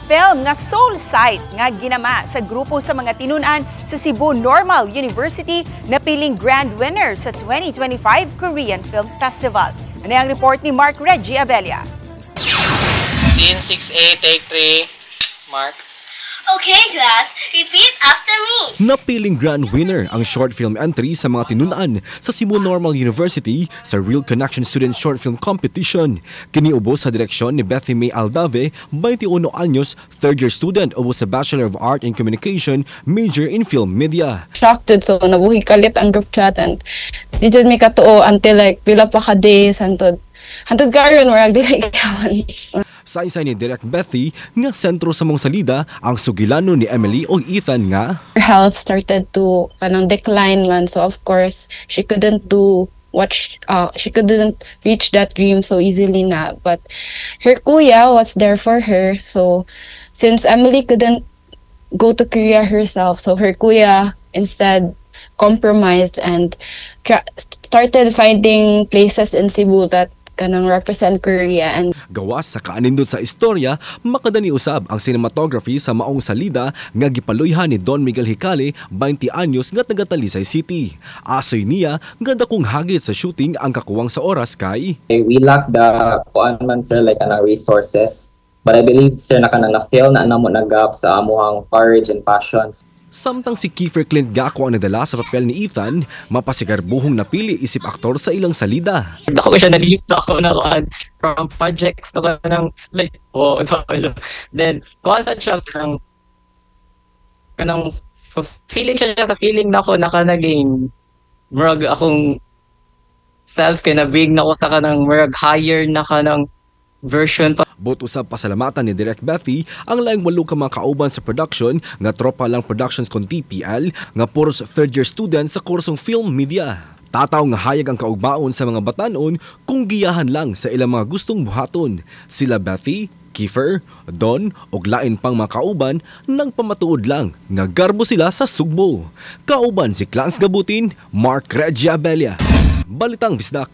film nga Soul Sight nga ginama sa grupo sa mga tinunan sa Cebu Normal University na piling grand winner sa 2025 Korean Film Festival. Ano ang report ni Mark Reggie Abella? Scene 6A, take 3. Mark. Okay, class. Repeat after me. Napiling grand winner ang short film entry sa mga tinunaan sa Cebu Normal University sa Real Connection Student Short Film Competition. Kiniubos sa direksyon ni Bethy May Aldave, 21 anyos, third-year student ubos sa Bachelor of Art in Communication, major in Film Media. Shocked so nabuhi kalit ang group chat and di jud mi katuo until like pila pa ka days hantod karon murag dili kawan. Sa ni Direk Bethy nga sentro sa mong salida ang sugilano ni Emily o Ethan nga Her health started to kanang decline man, so of course she couldn't she couldn't reach that dream so easily na, but her kuya was there for her. So since Emily couldn't go to Korea herself, so her kuya instead compromised and started finding places in Cebu that kanang represent Korea. And gawas sa kaanindot sa istorya, makadani usab ang cinematography sa maong salida nga gipaluyhan ni Don Miguel Hicale, 20 anyos nga taga Talisay City. Asoy niya nga dakong hagit sa shooting ang kakuwang sa oras kay we lack the man sir like resources, but I believe sir na feel na namo na gap sa amuhang courage and passion. Samtang si Kiefer Clint Gaco ang nadala sa papel ni Ethan, mapasigarbuhong napili isip aktor sa ilang salida. Ako siya nag-use ako na from projects na ng like, then, kuhasan siya kanang feeling siya sa feeling na ako naka-naging murag akong self kay nabig na ako sa kanang murag higher na kanang version pa. Bot usab pasalamatan ni Direk Bethy ang laing 8 ka mga kauban sa production nga Tropa Lang Productions kon TPL nga puros third-year student sa kursong Film Media. Tataw nga hayag ang kaugmaon sa mga batanon kung giyahan lang sa ilang mga gustong buhaton. Sila Bethy, Kiefer, Don ug lain pang mga kauban nang pamatuod lang nga garbo sila sa sugbo. Kauban si Clans Gabutin, Mark Reggie Abella. Balitang Bisdak.